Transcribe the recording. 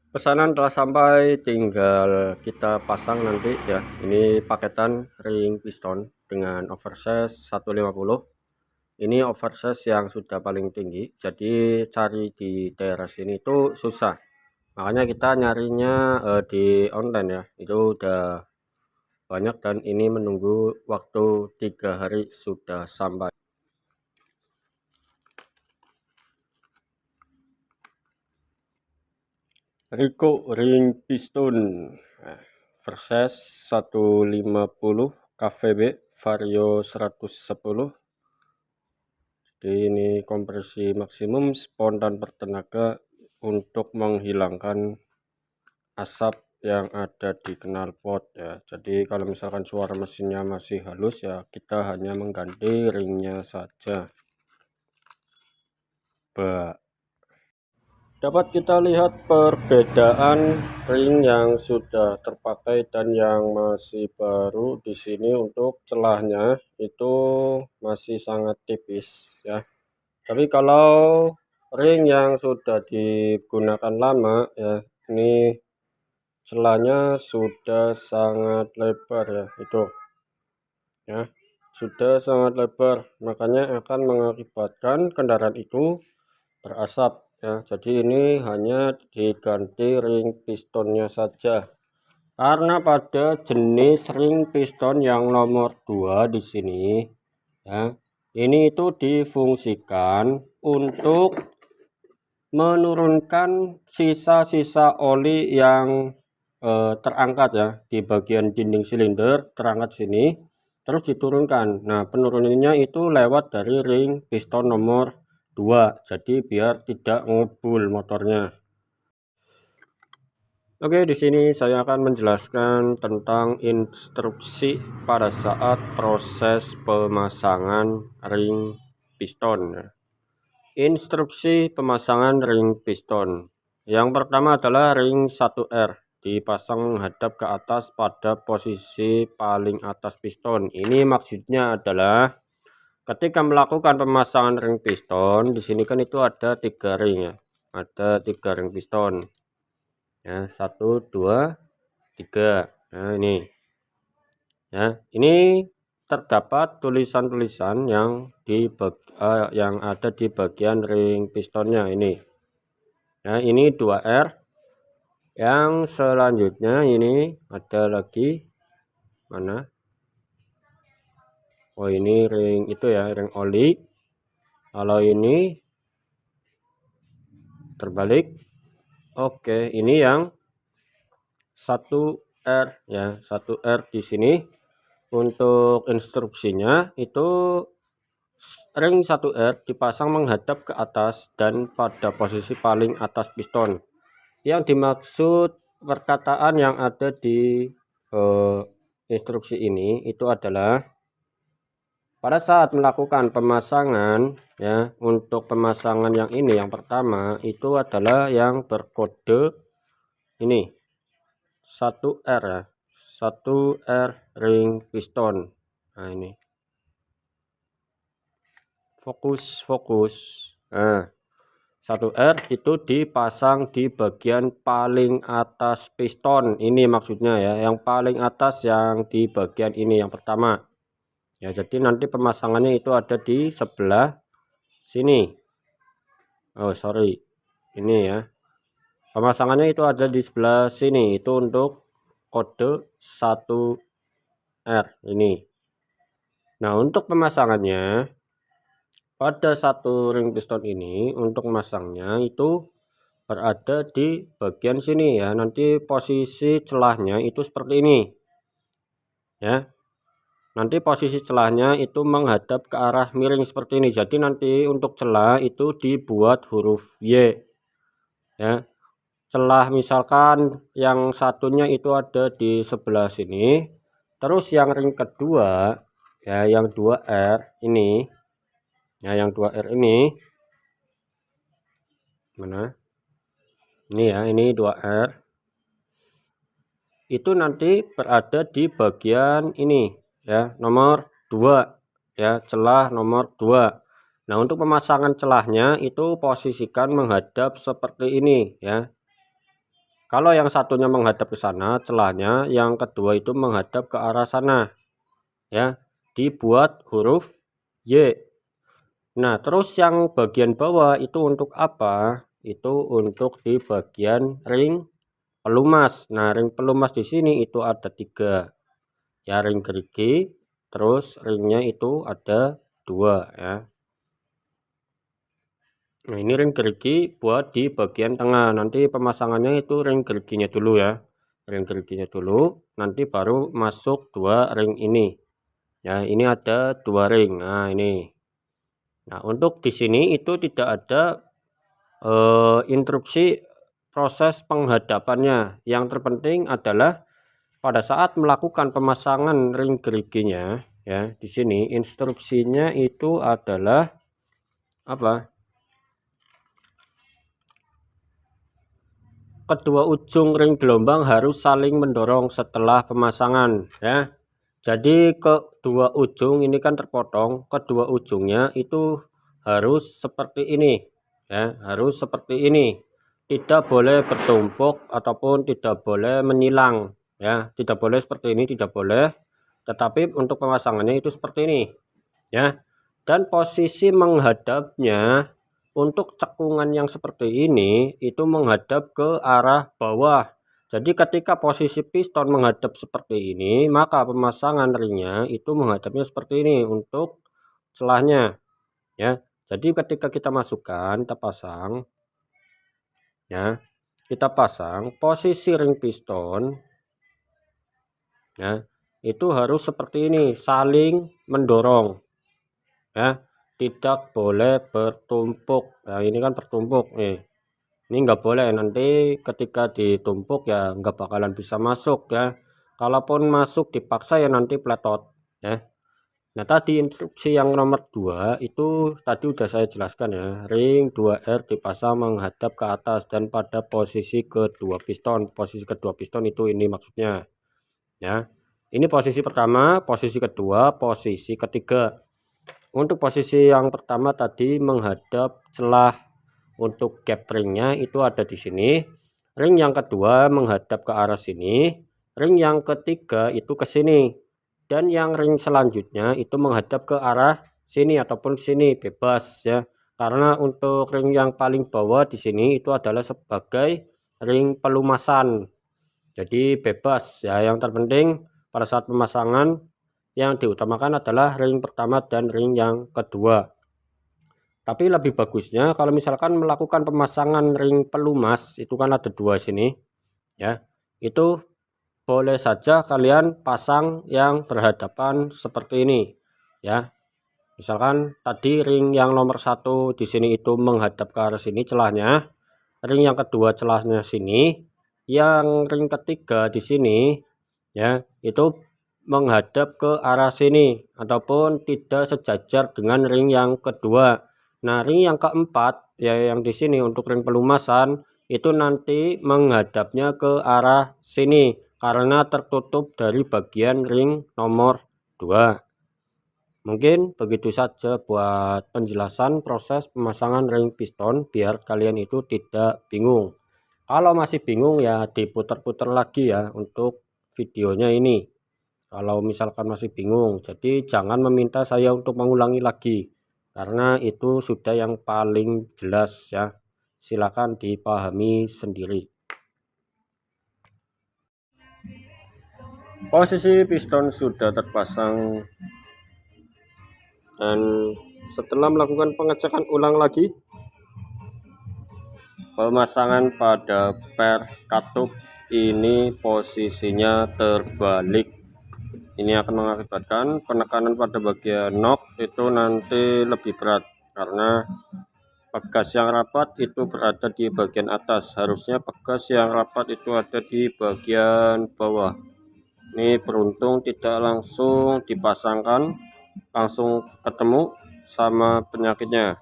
Pesanan telah sampai, tinggal kita pasang nanti ya. Ini paketan ring piston dengan oversize 150. Ini oversize yang sudah paling tinggi, jadi cari di daerah sini itu susah. Makanya kita nyarinya di online ya. Itu udah banyak dan ini menunggu waktu 3 hari sudah sampai. Rico ring piston Verses 150 KVB Vario 110. Jadi ini kompresi maksimum spontan bertenaga untuk menghilangkan asap yang ada di knalpot ya. Jadi kalau misalkan suara mesinnya masih halus ya, kita hanya mengganti ringnya saja. Dapat kita lihat perbedaan ring yang sudah terpakai dan yang masih baru. Di sini untuk celahnya itu masih sangat tipis ya. Tapi kalau ring yang sudah digunakan lama ya, ini celahnya sudah sangat lebar ya, itu ya, sudah sangat lebar, makanya akan mengakibatkan kendaraan itu berasap ya. Jadi ini hanya diganti ring pistonnya saja, karena pada jenis ring piston yang nomor 2 di sini ya, ini itu difungsikan untuk menurunkan sisa-sisa oli yang terangkat ya di bagian dinding silinder, terangkat sini terus diturunkan. Nah, penurunannya itu lewat dari ring piston nomor 2, jadi biar tidak ngebul motornya. Oke, di sini saya akan menjelaskan tentang instruksi pada saat proses pemasangan ring piston. Instruksi pemasangan ring piston. Yang pertama adalah ring 1R dipasang menghadap ke atas pada posisi paling atas piston. Ini maksudnya adalah ketika melakukan pemasangan ring piston, di sini kan itu ada 3 ring ya. Ada 3 ring piston. Ya, 1 2 3. Nah, ini. Ya, ini terdapat tulisan-tulisan yang yang ada di bagian ring pistonnya ini. Nah, ini 2R. Yang selanjutnya ini ada lagi mana? Oh, ini ring itu ya, ring oli. Kalau ini terbalik. Oke, ini yang 1R ya, 1R di sini. Untuk instruksinya itu ring 1R dipasang menghadap ke atas dan pada posisi paling atas piston. Yang dimaksud perkataan yang ada di instruksi ini itu adalah pada saat melakukan pemasangan ya, untuk pemasangan yang ini yang pertama itu adalah yang berkode ini 1R ya, 1R ring piston. Nah, ini fokus. Nah, 1R itu dipasang di bagian paling atas piston. Ini maksudnya ya, yang paling atas yang di bagian ini yang pertama. Ya, jadi nanti pemasangannya itu ada di sebelah sini. Oh, sorry. Ini ya. Pemasangannya itu ada di sebelah sini. Itu untuk kode 1R ini. Nah, untuk pemasangannya pada satu ring piston ini, untuk memasangnya itu berada di bagian sini ya. Nanti posisi celahnya itu seperti ini ya. Nanti posisi celahnya itu menghadap ke arah miring seperti ini. Jadi nanti untuk celah itu dibuat huruf Y ya. Celah misalkan yang satunya itu ada di sebelah sini, terus yang ring kedua ya, yang 2R ini ya, yang 2R ini mana? Ini ya, ini 2R. Itu nanti berada di bagian ini ya, nomor 2 ya, celah nomor 2. Nah, untuk pemasangan celahnya itu posisikan menghadap seperti ini ya. Kalau yang satunya menghadap ke sana, celahnya yang kedua itu menghadap ke arah sana, ya, dibuat huruf Y. Nah, terus yang bagian bawah itu untuk apa? Itu untuk di bagian ring pelumas. Nah, ring pelumas di sini itu ada 3, ya, ring gerigi, terus ringnya itu ada 2, ya. Nah, ini ring gerigi buat di bagian tengah. Nanti pemasangannya itu ring geriginya dulu, ya. Ring geriginya dulu, nanti baru masuk 2 ring ini. Ya, ini ada 2 ring. Nah, ini. Nah, untuk di sini itu tidak ada instruksi proses penghadapannya. Yang terpenting adalah pada saat melakukan pemasangan ring geriginya, ya, di sini instruksinya itu adalah apa? Kedua ujung ring gelombang harus saling mendorong setelah pemasangan, ya. Jadi kedua ujung ini kan terpotong, kedua ujungnya itu harus seperti ini, ya, harus seperti ini. Tidak boleh bertumpuk ataupun tidak boleh menyilang, ya. Tidak boleh seperti ini, tidak boleh. Tetapi untuk pemasangannya itu seperti ini, ya. Dan posisi menghadapnya untuk cekungan yang seperti ini itu menghadap ke arah bawah. Jadi ketika posisi piston menghadap seperti ini, maka pemasangan ringnya itu menghadapnya seperti ini untuk celahnya, ya. Jadi ketika kita masukkan, kita pasang, ya, kita pasang posisi ring piston, ya, itu harus seperti ini, saling mendorong, ya. Tidak boleh bertumpuk. Nah, ini kan bertumpuk nih. Ini nggak boleh, nanti ketika ditumpuk ya nggak bakalan bisa masuk, ya. Kalaupun masuk dipaksa ya nanti pletot, ya. Nah, tadi instruksi yang nomor 2 itu tadi udah saya jelaskan, ya. Ring 2R dipasang menghadap ke atas dan pada posisi kedua piston. Posisi kedua piston itu ini maksudnya, ya. Ini posisi pertama, posisi kedua, posisi ketiga. Untuk posisi yang pertama tadi menghadap celah untuk gap ringnya itu ada di sini. Ring yang kedua menghadap ke arah sini. Ring yang ketiga itu ke sini. Dan yang ring selanjutnya itu menghadap ke arah sini ataupun sini, bebas, ya. Karena untuk ring yang paling bawah di sini itu adalah sebagai ring pelumasan. Jadi bebas, ya. Yang terpenting pada saat pemasangan yang diutamakan adalah ring pertama dan ring yang kedua. Tapi lebih bagusnya kalau misalkan melakukan pemasangan ring pelumas itu kan ada 2 sini, ya. Itu boleh saja kalian pasang yang berhadapan seperti ini, ya. Misalkan tadi ring yang nomor 1 di sini itu menghadap ke arah sini celahnya, ring yang kedua celahnya sini, yang ring ketiga di sini, ya, itu menghadap ke arah sini ataupun tidak sejajar dengan ring yang kedua. Nah, ring yang keempat, ya, yang di sini untuk ring pelumasan itu nanti menghadapnya ke arah sini karena tertutup dari bagian ring nomor 2. Mungkin begitu saja buat penjelasan proses pemasangan ring piston biar kalian itu tidak bingung. Kalau masih bingung ya diputar-putar lagi, ya, untuk videonya ini. Kalau misalkan masih bingung, jadi jangan meminta saya untuk mengulangi lagi karena itu sudah yang paling jelas, ya. Silakan dipahami sendiri. Posisi piston sudah terpasang dan setelah melakukan pengecekan ulang lagi, pemasangan pada per katup ini posisinya terbalik. Ini akan mengakibatkan penekanan pada bagian knob itu nanti lebih berat karena pegas yang rapat itu berada di bagian atas, harusnya pegas yang rapat itu ada di bagian bawah. Ini beruntung tidak langsung dipasangkan, langsung ketemu sama penyakitnya.